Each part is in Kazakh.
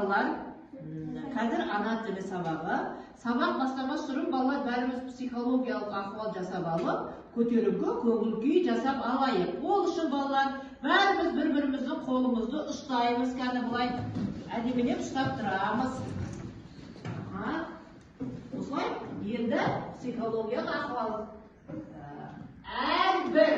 балалар, қазір ана тілі сабағы. Сабақ бастамас бұрын балалар бәріміз психологиялық ахуал жасап алып, көтеріңкі көңіл күй жасап алайық. Ол үшін балалар бәріміз бір-біріміздің қолымызды ұстаймыз, кәні бұлай әдемелеп ұстап тұрамыз. Осылай, енді психологиялық ахуал. Әрбір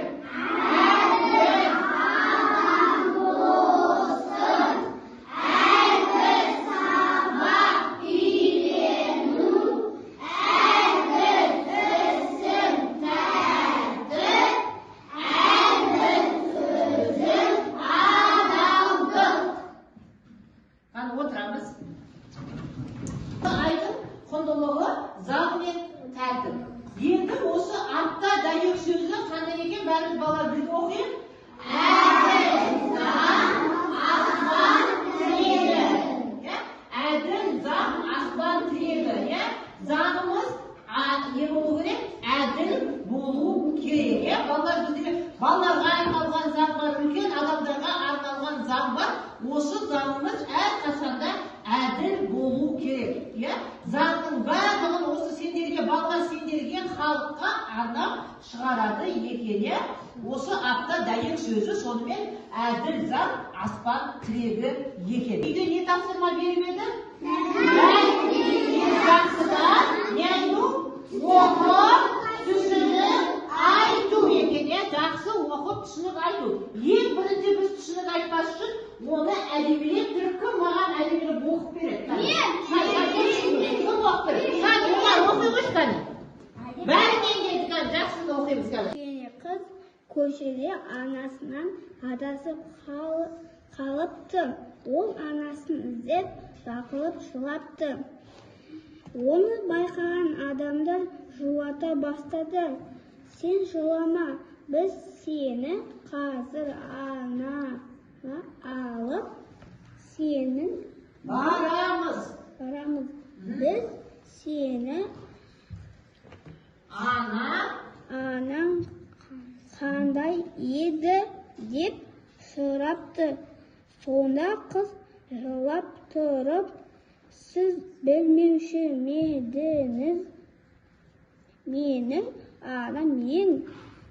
заң мен тәртіп. Енді осы апта дәйек сөзі қандай екен бәріміз балалар бірге оқиық. Әділ заң аспан тірегі. Әділ заң аспан тірегі. Заңымыз не болу керек? Әділ болу керек. Балаларға арналған заң бар, үлкен адамдарға арналған заң бар. Осы заңымыз әрқашанда әділ болу керек. Заңның барлығын осы сендерге, балалар сендерге халыққа арнап шығарады екен. Осы апта дәйек сөзі сонымен әділ заң аспан тірегі екен. Үйде не тапсырма беріп еді? Жақсыдан не айту? Оқып, түсініп айту екен. Жақсы оқып, түсініп айту. Ең бірінші біз түсініп айтпас үшін, оны әдебиет түркі маған әдебиет оқып береді. Кім оқып береді? Оқимыз кәне. Бәрінен деді кәне, жақсында оқимыз кәне. Қыз көшеде анасынан адасып қалыпты. Ол анасын іздеп бақылып жылапты. Оны байқаған адамдар жуата бастады. Сен жылама, біз сені қазір анаға алып, сенің барамыз. Біз сені анаң қандай еді деп сұрапты. Сонда қыз жылап тұрып, сіз білмеуші медіңіз, менің анам ең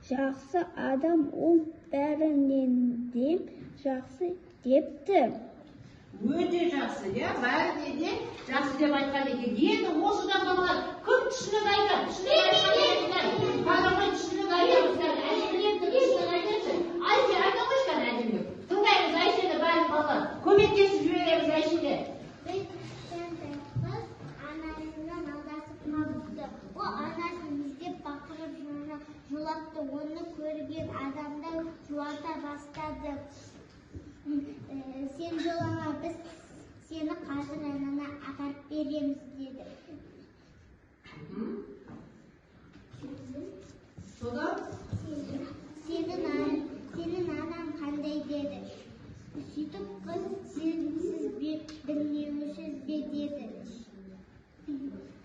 жақсы адам, ол бәрінен де жақсы депті. Өте жақсы, бәрінен де жақсы деп айтқан екен. Енді осыдан балалар кім түсініп айтады? Түсініп айтамыздар. Әдемілепті түсініп айтады. Айше, айта қойшқан әдемілеп. Тыңдаймыз Айшені бәрін балалар. Көмектесіп жібереміз Айшеге. Анасынан алдасып қалыпты. Ол анасын іздеп бақырып жылапты. Оны көрген адамдар жуата бастады. Сен жылама, біз сені қазір анана апарып береміз деді. Содан? Сенің анаң қандай деді. Сөйтіп қыз, сіз білмеушісіз бе деді.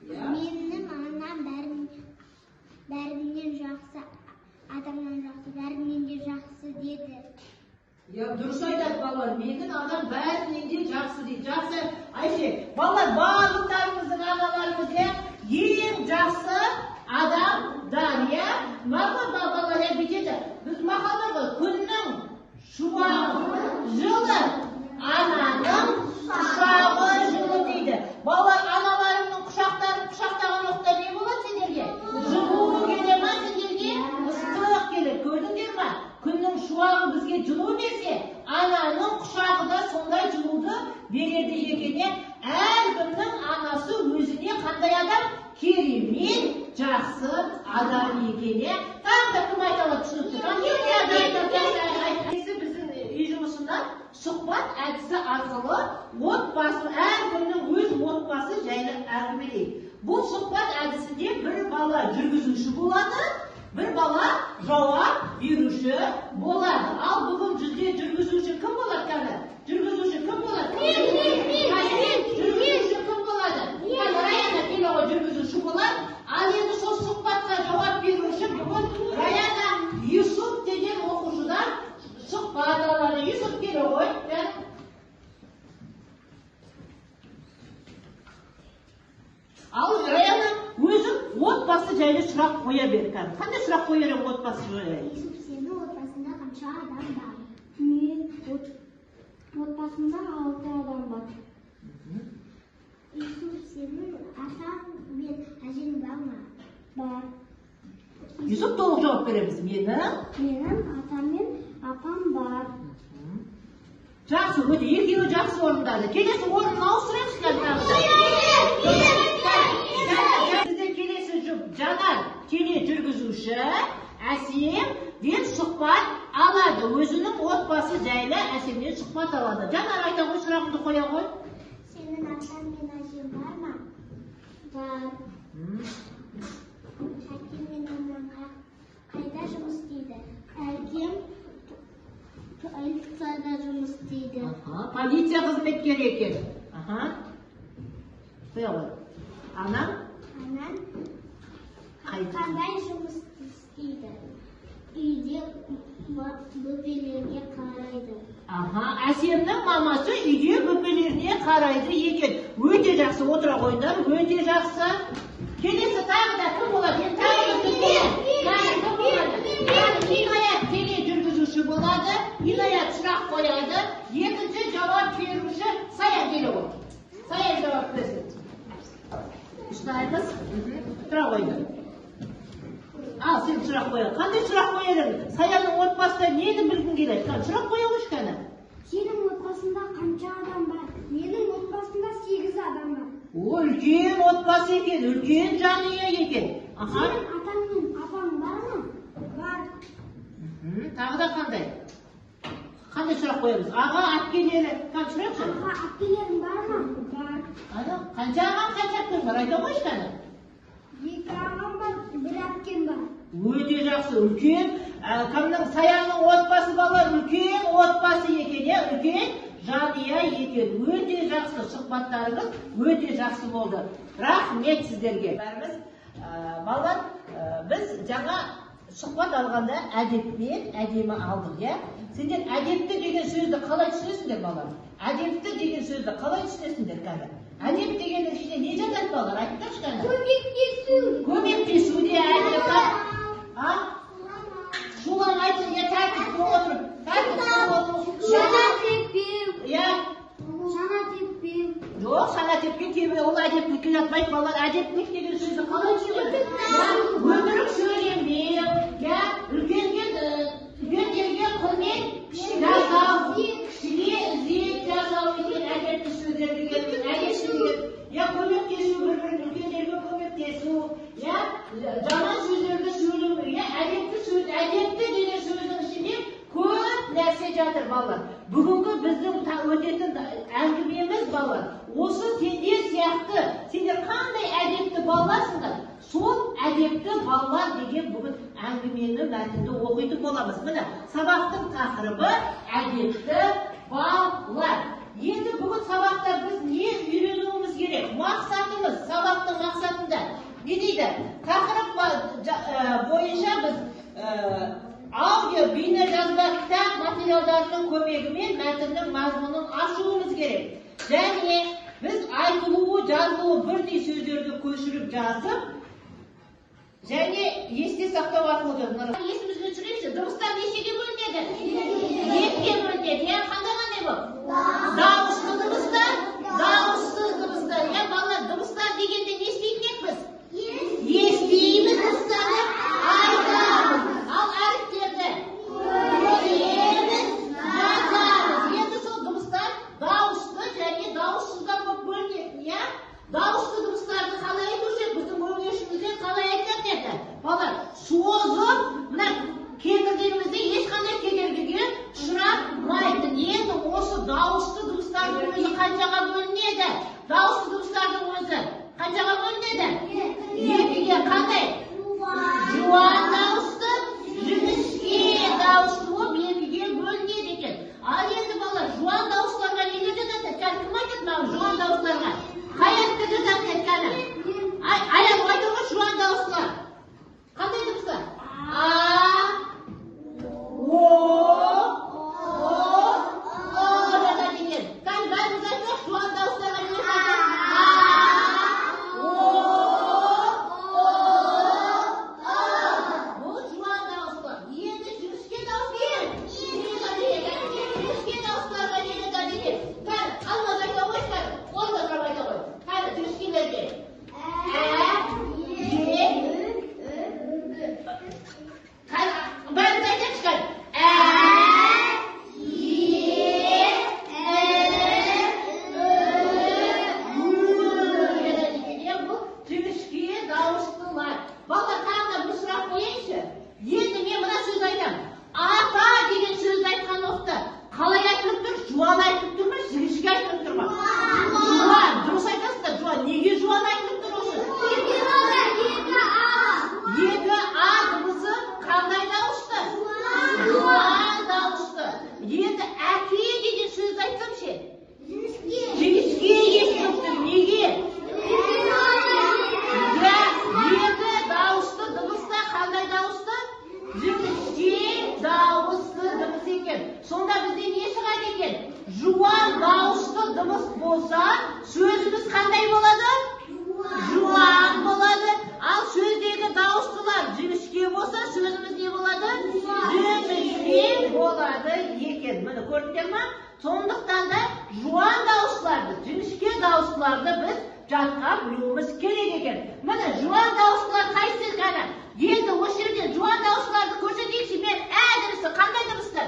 Менің анам бәрінен жақсы, адамнан жақсы, бәрінен де жақсы деді. Дұрыс айтады балалар, менің анам бәрінен де жақсы дейді. Жақсы, Айше, балалар барлықтарымыздың аналарымыз ең жақсы адамдар. Балалар бетеді. Біз мақалдағы күннің шуағы жылы, ананың құшағы жылы дейді. Балалар аналарының құшақтаған уақытта не болады сендерге? Жылу келе ма сендерге? Ыстық келеді. Көрдіңдер ма? Күннің шуағы бізге жылу берсе, ананың құшағы да сондай жылуды береді екен. Әркімнің анасы өзіне қандай адам? Керемет, жақсы адам екен. Тағы да кім айта алады түсінікті? Біздің үй жұмысында сұхбат әдісі арқылы отбасы, әркімнің өз отбасы жайлы әңгімелейді. Бұл сұхбат әдісінде бір бала жүргізуші болады, бір бала жауап беруші болады. Ал бүгін жүзде жүргізуші кім болады кәні? Жүргізуші кім болады? Жүргізуші кім болады? Раяна келі ғой жүргізуші болады. Ал енді сол сұхбатқа жауап беруші бүгін Раяна Юсуп деген оқушыдан сұхбат алады. Юсуп келі ғой. Ал Раяна өзің отбасы жайлы сұрақ қоя бер. Қандай сұрақ қоя берем отбасы жайлы? Юсуп, сенің отбасында қанша адам бар? Мен отбасымда 6 адам бар. Юсуп, сенің атаң мен әжең бар ма? Бар. Юсуп толық жауап береміз. Менің атам мен апам бар. Жақсы, өте екеуі жақсы орындады. Келесі орнын ауыстырамыз бізде келесі Жанар тележүргізуші Әсем деп сұхбат алады. Өзінің отбасы жайлы Әсемнен сұхбат алады. Жанар, айта ғой, сұрағымды қоя ғой. Сенің атаң мен әжең бар ма? Бар. Әкем мен анам қайда жұмыс істейді? Әкем полицияда жұмыс істейді. Полиция қызметкері екен. Қоя ғой. Анам? Анам қандай жұмыс істейді? Үйде бөпелерге қарайды. Әсемнің мамасы үйде бөпелеріне қарайды екен. Өте жақсы, отыра қойыңдар, өте жақсы. Келесі тағы да кім болады? Инаят тележүргізуші болады. Инаят сұрақ қояды. Екінші жауап беруші Саян келе ғой. Саян жауап берсін. Ұстаймыз. Тұра қойыңдар. Ал, сен сұрақ қоя. Қандай сұрақ қоядың? Саянның отбасында нені білгің келеді? Сұрақ қоя ғой кәні. Сенің отбасында қанша адам бар? Менің отбасында 8 адам бар. Үлкен отбасы екен, үлкен жанұя екен. Сенің атаң мен апаң бар ма? Бар. Тағы да қандай? Қандай сұрақ қоямыз? Аға, әпкелері, сұрақшы. Аға, әпкелерің бар ма? Бар. Қанша ағаң, қанша әпкең бар? Айта қойшы кәні. 2 ағам бар, 1 әпкем бар. Өте жақсы, үлкен. Кімнің Саянның отбасы балалар, үлкен отбасы екен, үлкен жанұя екен. Өте жақсы, сұхбаттарыңыз өте жақсы болды. Рахмет сіздерге. Бәріміз, балалар, біз жаңа сұхбат алғанда әдеппен әдемі алдық, Сендер әдепті деген сөзді қалай түсінесіңдер, балалар? Әдепті деген сөзді қалай түсінесіңдер қазір? Әдеп дегеннің ішінде не жатады, балалар? Айтыңдаршы қазір. Көмектесу. Көмектесу де әдеп. Шулан айтын, тәртіп болып отырып. Шана теппеу. Шана теппеу. Жоқ, шана теппеу теппеу, ол әдептілікке жатпайды, балалар. Әдептілік деген сөзді қалай түсінеді? Өтірік сөйлемеу, үлкендерге құрмет жасау, кішіге ізет жасау деген әдепті сөздер деген, көмектесу, бір-бірін үлкендерге көмектесу, жаман сөздерді сөйлемеу, әдепті деген сөздің ішінде көп нәрсе жатыр, балалар. Бүгінгі біздің өтетін әңгімеміз, балалар, осы сендер сияқты, сендер қандай әдепті балаларсыңдар, сол әдепті балалар деген бүгін әңгіменің мәтінді оқитын боламыз. Міне, сабақтың тақырыбы әдепті балалар. Енді бүгін сабақта біз не үйренуіміз керек? Мақсатымыз, сабақтың мақсатында. Не дейді? Тақырып бойынша біз аудио, бейне жазба кітап материалдарының көмегімен мәтіннің мазмұнын ашуымыз керек. Және біз айтылуы, жазылуы бірдей сөздерді көшіріп жазып, және есте сақтау арқылы жазып. Есімізді түсіреміз, дыбыстар нешеге бөлінеді? 2-ге бөлінеді. Қандай бұл? Дауысты дыбыстар, дауыссыз дыбыстар. Балалар, дыбыстар дегенде не істейтін біз? Естейміз дыбыстарды, айтамыз. Ал әріптерді көреміз, жазамыз. Енді сол дыбыстар дауысты және дауыссыздан көп бөлінеді. Дауысты дыбыстарды қалай айтушек, біздің өңешімізде қалай айтады еді? Балалар, созып, мына кеңірдегімізде ешқандай кедергіге ұшырамайтын. Енді осы дауысты дыбыстардың өзі қаншаға болса, сөзіміз қандай болады? Жуан болады. Ал сөздегі дауыстылар жіңішке болса, сөзіміз не болады? Жіңішке болады екен. Міне көрдіңдер ме? Сондықтан да жуан дауыстыларды, жіңішке дауыстыларды біз жатқа білуіміз керек екен. Міне жуан дауыстылар қайсы ғана? Енді осы жерде жуан дауыстыларды көрсетейінші, мен ә дыбысы қандай дыбысты?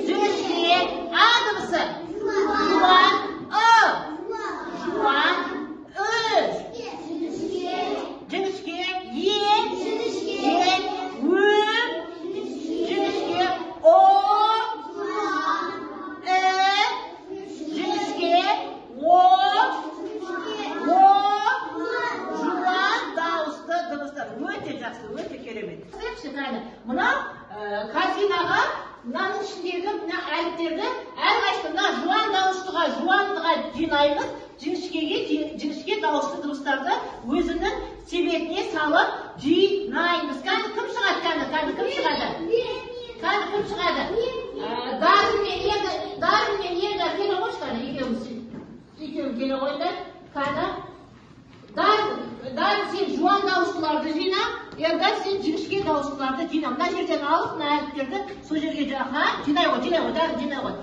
Жіңішке. А дыбысы? Жуан. Жуан. Жіңішке. Жіңішке. Жіңішке. Жуан дауысты дыбыстар. Өте жақсы, өте керемет. Мына картинаға мынаның ішіндегі мына әріптерді әрқайсысы мына жуан дауыстыға, жуандыға жинаймыз. Жіңішке дауысты дыбыстарды өзінің себетіне салып жинаймыз. Кәні кім шығады? Кәні кім шығады? Кім шығады? Дарын мен Ердар келе қойшы кәні, екеуіміз келе қойыңдар. Кәні Дарын сен жуан дауыстыларды жина, Ердар сен жіңішке дауыстыларды жина. Мына жерден алып, мына әріптерді сол жерге жинай ғой, Дарын жинай ғой.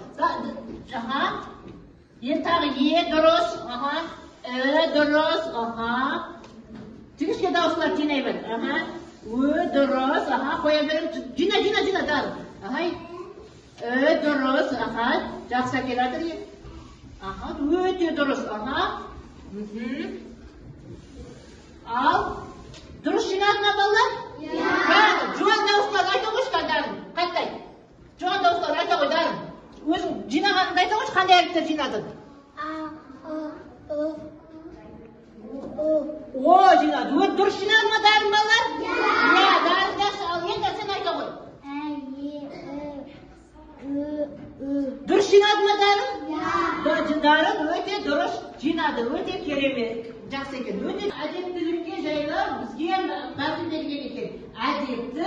Енді тағы дұрыс, дұрыс, жіңішке дауыстылар жинай бер, дұрыс, қоя берем, жина, Дарын. Дұрыс, жақсы келатыр ен. Өте дұрыс, ал, дұрыс жинады ма балалар? Жуан дауыстыларды айта қойшы Дарын, қайттай. Жуан дауыстыларды айта қой Дарын. Өзің жинағаныңды айта қойшы, қандай әріптер жинадың? Жинады. Дұрыс жинады ма Дарын балалар? Дарын жақсы. Ал енді сен айта қой. Дұрыс жинады ма Дарын? Дарын өте дұрыс жинады. Өте керемет. Жақсы екен. Өте әдептілікке жайлы бізге мәтінделген екен. Әдепті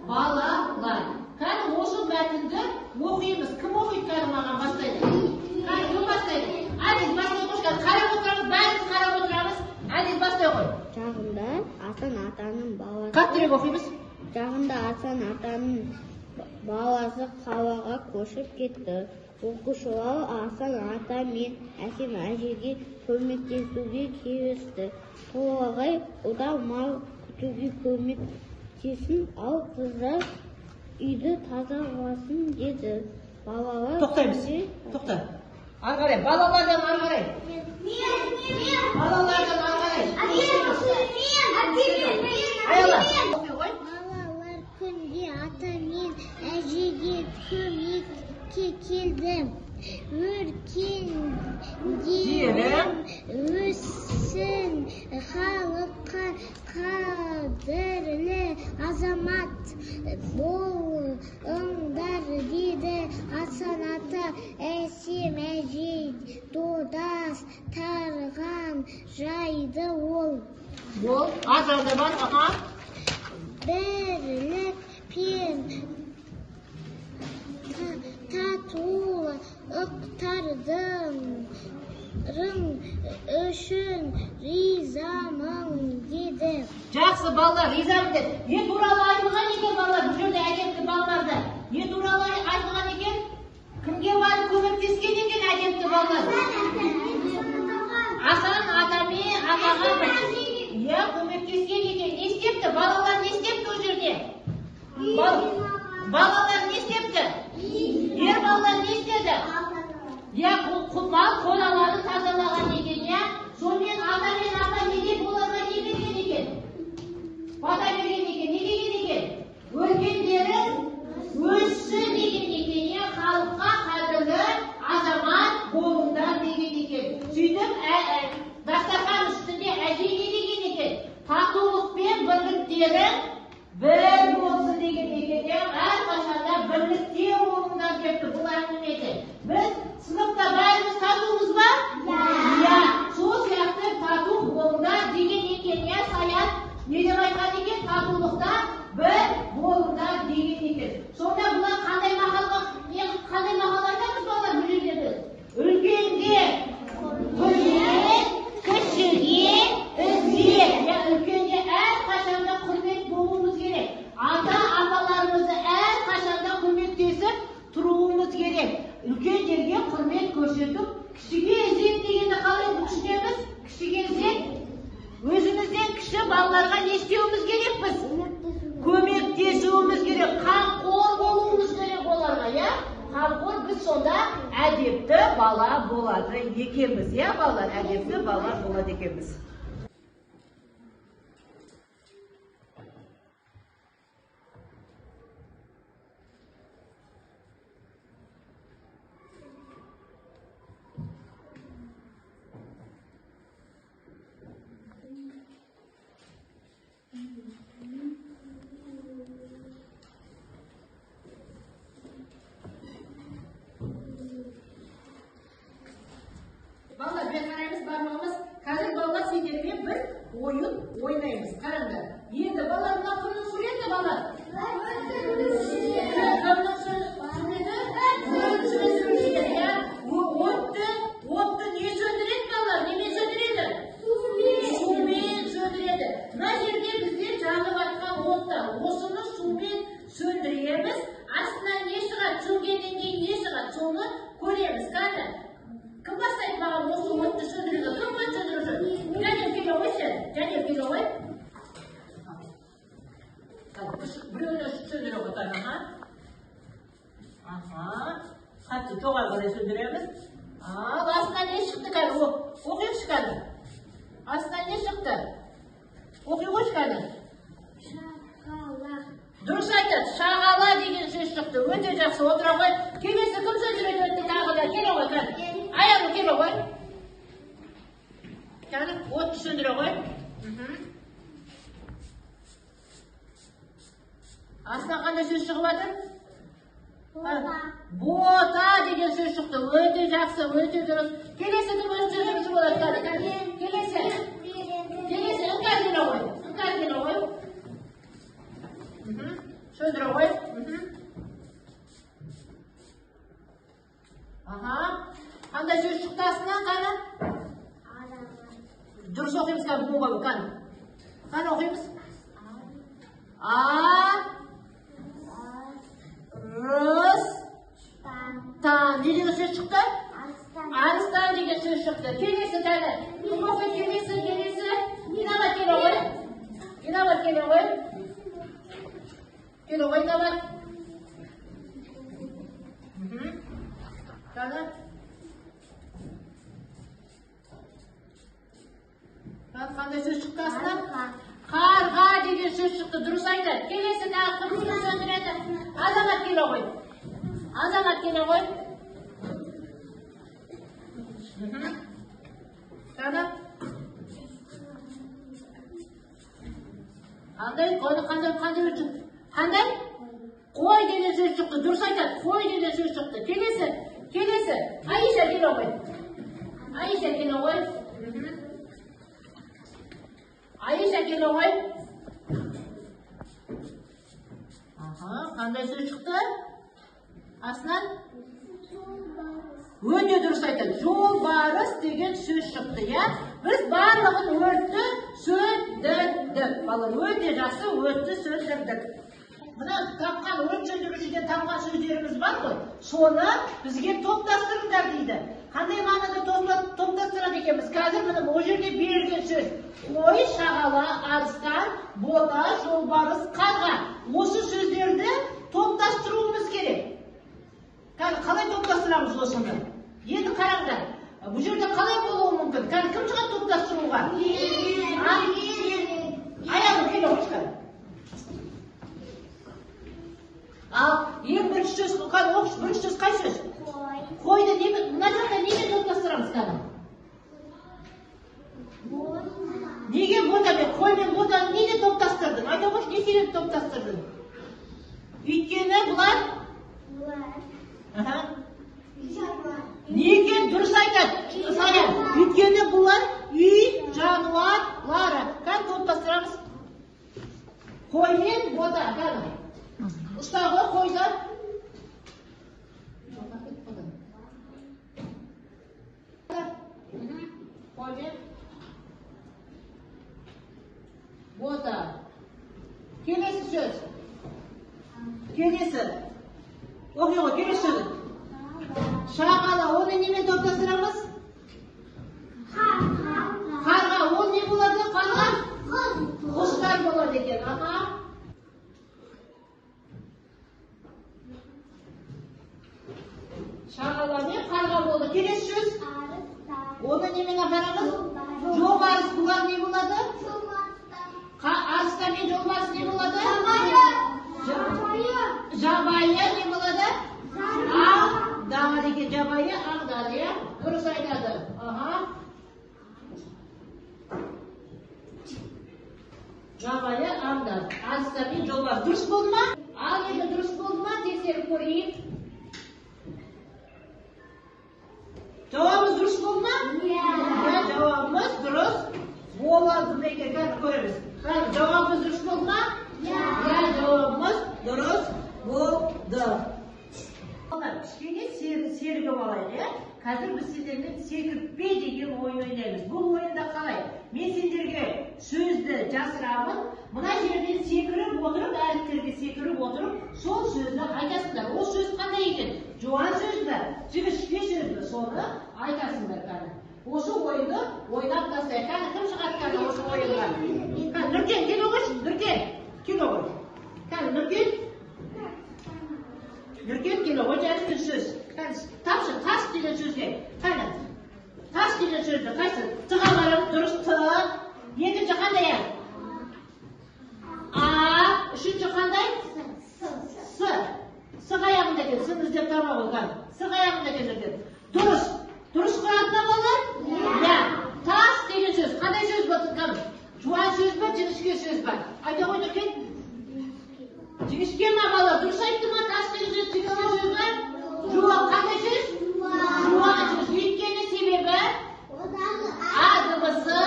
балалар. Кәні осы мәтінді оқимыз. Кім оқиды кәні маған бастайды? Кәні кім бастайды? Әдес бастай қош кәні. Қарап отырамыз, бәріміз қарап отырамыз. Әдес бастай қой. Жағында Асан атаның баласы. Қаттырек оқимыз. Жағында Асан атаның баласы қалаға көшіп кетті. Оқушылар Асан ата мен Әсем әжеге көмектесуге келісті. Толағай одан мал күтуге көмектесін, ал қыздар үйді тазаласын деді. Балалар тоқтаймыз. Тоқта. Ары қарай. Балалардан ары қарай. Балалардан ары қарай. Балалар күнде ата мен әжеге көмекке келді. Өркендерім өссін, халыққа қадірлі азамат болыңдар деді Асан ата. Әсем әже додас тарған жайды ол. Азалда бар, Бірлік пен татулықтардың үшін ризамын деді. Жақсы балалар, ризамын деді. Не туралы айтылған екен балалар? Бұл жерде әдепті балаларды. Не туралы айтылған екен? Кімге барып көмектескен екен әдепті балалар? Асан атамен атаға көмектескен екен. Не істепті? Балалар не істепті ол жерде? Балалар не істепті? Ер балалар не істеді? Мал қораларын тазалаған екен, сонымен ата мен апа неге оларға не берген екен? Бата берген екен, не деген екен? Өркендерің өссін деген екен, халыққа қадірлі азамат болыңдар деген екен. Сөйтіп, дастархан үстінде әже не деген екен? Татулық пен бірліктерің бір болсын деген екен, әрқашанда бірлікте болыңдар депті бұл әңгімеде. Біз сыныпта бәріміз татумыз ба? Сол сияқты тату болыңдар деген екен, Саят не деп айтқан екен? Татулықта бір болыңдар деген екен. Сонда бұлар қандай мақал айтамыз балалар бұл жерде біз? Үлкенге bala болады екенбіз, иә балалар, әдемі балалар болады екенбіз. Балалар, бер қараймыз, бармамыз. Қазір балалар сендермен бір ойын ойнаймыз. Қараңдар. Енді балалар, мына кімнің суреті балалар? Кімнің суреті? Отты не сөндіреді балалар? Немен сөндіреді? Сумен сөндіреді. Мына жерде бізде жанып жатқан отты. Осыны сумен сөндіреміз. Астынан не шығады? Сөнгеннен кейін не шығады? Соны көреміз. Қазір. Кім бастайды маған осы отты сөндіруді? Кім от сөндіруші? Жәнел келе ғой сен. Жәнел келе ғой. Біреуіне сөндіре қойған, Қатты тоғай қарай сөндіреміз. Ал, астынан не шықты қазір? Оқиықшы қазір. Астынан не шықты? Оқи қойшы қазір. Шағала. Дұрыс айтады. Шағала деген сөз шықты. Өте жақсы. Отыра ғой. Келесі кім сөндіреді өтті тағы да? Келе ғой қазір. Аяғы келе ғой. Қазір отты сөндіре ғой. Астынан қандай сөз шығып жатыр? Бота деген сөз шықты. Өте жақсы, өте дұрыс. Келесі кім өзін сөндіруші болады қазір? Келесі. Іңкәр келе ғой. Сөндіре ғой. Қандай сөз шықты астынан қаны? Дұрыс оқимыз қазір бұл ғой қаны. Қаны оқимыз? Арыстан деген сөз шықты? Арыстан деген сөз шықты. Келесі тәлі. Кім оқиды келесі? Инабат келе ғой. Келе ғой Инабат. Қаны? Қандай сөз шықты астынан? Қарға деген сөз шықты. Дұрыс айтады. Келесі тағы кім сөндіреді? Азамат келе ғой. Қаны? Қандай? Қой деген сөз шықты. Дұрыс айтады. Қой деген сөз шықты. Келесі. Айша келе ғой. Айша келе ғой. Қандай сөз шықты? Астынан? Өте дұрыс айтады. Жолбарыс деген сөз шықты, иә? Біз барлығын өртті сөндірдік. Балалар, өте жақсы өртті сөндірдік. Мына тапқан өрт сөндірушіден тапқан сөздеріміз бар ғой, соны бізге топтастырыңдар дейді. Қандай мағынада топтастырады екенбіз? Қазір міне бұл жерде берілген сөз. Қой, шағала, арыстан, бота, жолбарыс, қарға. Осы сөздерді топтастыруымыз керек. Қалай топтастырамыз осыны? Енді қараңдар. Бұл жерде қалай болуы мүмкін? Кім шығады топтастыруға? Аяғы келе қойшқан. Ал ең бірінші сөз, бірінші сөз қай сөз? Қойды мына жақта немен топтастырамыз қазір? Неге ботамен? Қой мен ботаны неге топтастырдың? Айта қойшы, не себеп топтастырдың? Өйткені бұлар? Неге дұрыс айтады? Өйткені бұлар үй жануарлары. Қазір топтастырамыз. Қой мен бота. Ұстағы қойды. Қой мен бота. Келесі сөз. Оқи ғой, келесі сөз. Шағала, оны немен топтастырамыз? Қарға, ол не болады? Қарға? Құстар болады екен. Шағала мен қарға болды. Жабайы не болады? Ағдар екен, жабайы ағдар, иә? Дұрыс айтады. Жабайы ағдар. Алыстармен жолбарыс. Дұрыс болды ма? Ал енді дұрыс болды ма? Тексеріп көрейік. Жауабымыз дұрыс болды ма? Иә, жауабымыз дұрыс болады ма екен? Қазір көреміз. Жауабымыз дұрыс болды ма? Иә, жауабымыз дұрыс болды. Кішкене сергіп алайық, иә? Қазір біз сендермен секірпе деген ойын ойнаймыз. Бұл ойында қалай? Мен сендерге сөзді жасырамын. Мына жерден секіріп отырып, әріптерге секіріп отырып, сол сөзді айтасыңдар. Ол сөз қандай екен? Жуан сөз бі? Жіңішке сөз бі? Соны айтасыңдар қазір. Осы ойынды ойнап тастайық. Қазір кім шығады қазір осы ойынға? Нұркен, кел оғыш. Нұркен, кел оғыш. Қазір Нұркен. Нұркен, кел оғыш. Жәшкен сөз. Тапшы, тас деген сөзге. Қайна? Тас деген сөзді. Қайсы? Тығаларым дұрыс тық. Екінші қандай әр? Үшінші қандай? С. С қаяғында екен. Сін іздеп таба болған. С қаяғында екен. Дұрыс. Дұрыс құратына болар? Иә. Тас деген сөз. Қандай сөз бұл? Жуан сөз бі, жіңішке сөз бі? Айта ғой Нұркен. Жіңішке ма бала? Дұрыс айтты ма? Тас деген сөз, жіңішке сөз бі? Жуан қандай сөз? Жуан сөз. Өйткені себебі? Дыбысы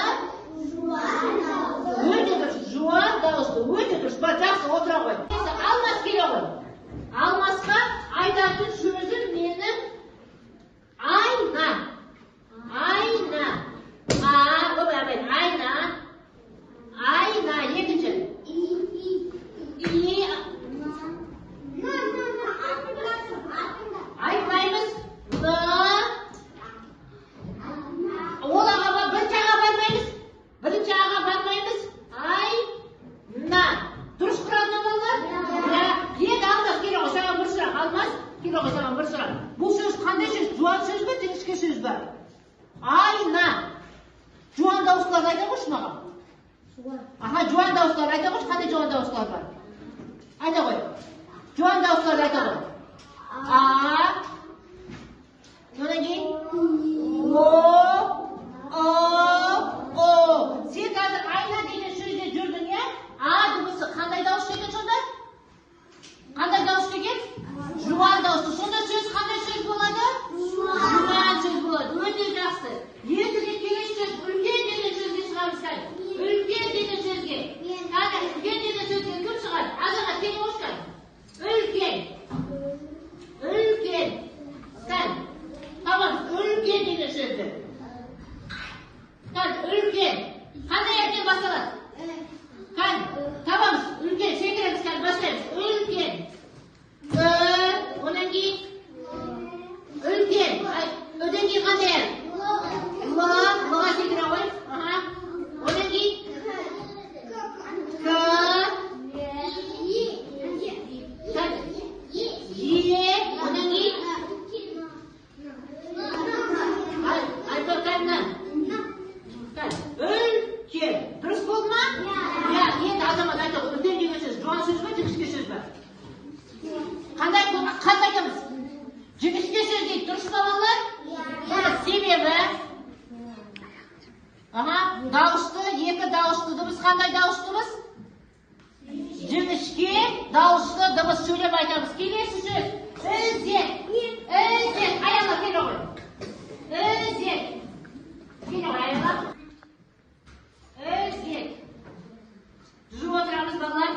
өте дұрыс. Жуан дауысты. Өте дұрыс. Жақсы отыра ғой. Алмас келе ғой. Алмасқа айтатын сөзім менің айна. Айна. Айна. Айна. Екінші. Айтпаймыз. Ол аға бірінші аға бармаймыз. Бірінші аға бармаймыз. Айна. Дұрыс құранына болды? Енді Алмас келе ғой. Саған бір сұрақ. Алмас келе ғой. Саған бір сұрақ. Бұл сөз қандай сөз? Жуан сөз бі, жіңішке сөз бі? Айна. Жуан дауыстыларды айта қойшы маған. Жуан дауыстыларды айта қойшы. Қандай жуан дауыстылар бар? Айта қой. Жуан дауыстыларды айта қой. Одан кейін? Сен қазір айна деген сөзде жүрдің, е? Дыбысы қандай дауысты екен сонда? Қандай дауысты екен? Жуан дауысты. Сонда сөз қандай сөз болады? Жуан сөз болады. Өте жақсы. Енді келесі сөз үлкен деген сөзге шығамыз қазір. Үлкен деген сөзге. Қазір үлкен деген сөзге кім шығады? Азамат келе қойшы. Үлкен. Үлкен. Tamam, үлкен деген сөзді. Үлкен. Қандай әркен басталады? Tamam, үлкен. Секіреміз қазір бастаймыз. Үлкен. Одан кейін? Үлкен. Одан кейін қандай әр? Лыға секіре ғой. Одан кейін? Одан кейін? Үлкен. Дұрыс болды ма? Енді Азамат айта ғой. Үлкен деген сөз. Жуан сөз бі, жіңішке сөз бі? Қандай айтамыз? Жіңішке сөз дейді. Дұрыс па балалар? Себебі? Дауысты, екі дауысты дыбыс. Қандай дауыстымыз? Жіңішке дауысты дыбыс сөйлеп айтамыз. Келесі сөз. Ізет. Ізет. Аяла келе ғой. Ізет. Келе ғой аяла. Ізет. Жүріп отырамыз балалар.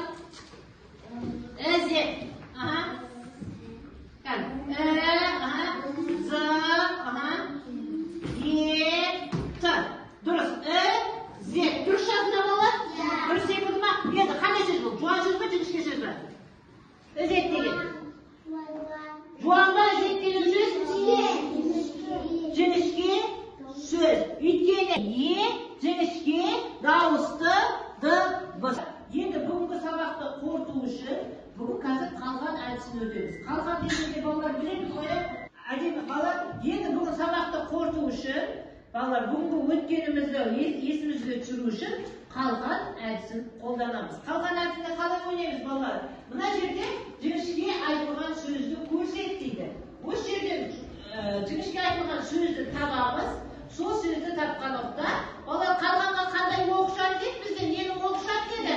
Ізет. Дұрыс. Ізет. Дұрыс жазында балалар? Дұрыс секілді ма? Енді қандай сөз бұл? Жуан сөз бі, жіңішке сөз бі? Ізет деген. Жуан ба, ізет деген сөз? Жіңішке сөз. Өйткені Балалар, бүгінгі өткенімізді есімізге түсіру үшін қалған әдісін қолданамыз. Қалған әдісінде қалай ойнаймыз, балалар? Мына жерде жіңішке айтылған сөзді көрсет дейді. Осы жерден жіңішке айтылған сөзді табамыз. Сол сөзді тапқан уақытта, балалар, қалғанға қандай оқ ұшады дейді? Бізде нені оқ ұшады деді?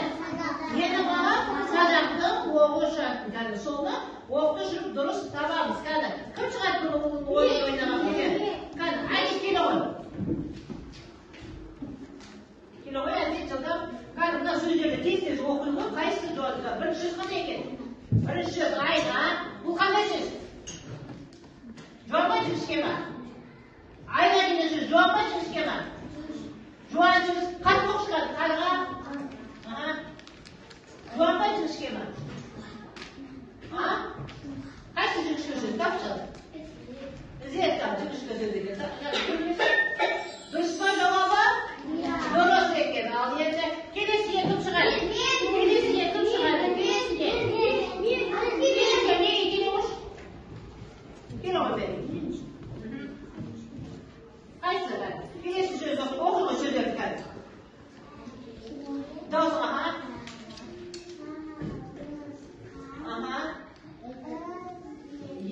Нені бала? Садақтың оғы ұшады. Кәді соны оқты жүріп дұрыс табамыз. Кәді кім шығады бұны ойын ойнаған деген? Кәді әйде келе ғой. Келе ғой, әзет жылдам. Кәді мына сөздерді тез-тез оқиды. Қайсысы жауады? Бірінші сөз қандай екен? Бірінші сөз айға. Бұл қандай сөз? Жуан ба жіңішке ма? Айға деген сөз жуан ба жіңішке ма? Жуан сөз қатты оқ шығады. Қарға? Жуан ба жіңішке ма? Қайсы жіңішке сөз? Тапшы. Ізет тап, жіңішке сөз екен. Дұрыс па жауабы? Дұрыс екен. Ал енді келесіге кім шығады? Келесіге кім шығады? Келесіге. Келесіге неге келе қош? Келе ғой бәрі. Қайсы бәрі? Келесі сөз оқы ғой сөздерді кәді. Дауысыға,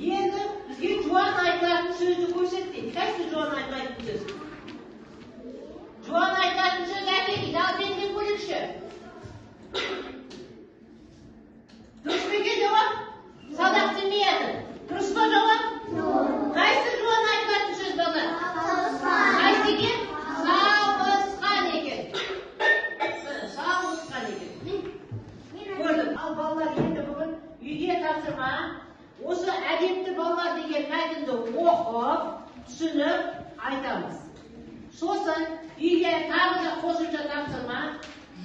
енді бізге жуан айтылатын сөзді көрсетті. Қайсы жуан айтылатын сөз? Жуан айтылатын сөз әке дейді. Ал бенген көлекші. Дұрыс па екен жауап? Садақ демейді. Дұрыс па жауап? Қайсы жуан айтылатын сөз бала? Қайсы екен? Сауысқан екен. Сауысқан екен. Көрдім. Ал балалар енді бүгін үйге тапсырма. Осы әдепті балалар деген мәтінді оқып, түсініп айтамыз. Сосын үйге тағы да қосымша тапсырма.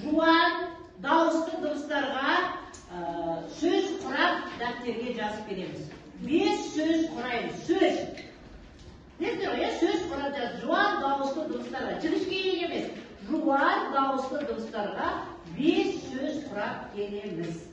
Жуан дауысты дыбыстарға сөз құрап дәптерге жазып береміз. 5 сөз құраймыз. Сөз. Десіздер ғой, сөз құрап жазып. Жуан дауысты дыбыстарға. Жіңішке емес. Жуан дауысты дыбыстарға 5 сөз құрап келеміз.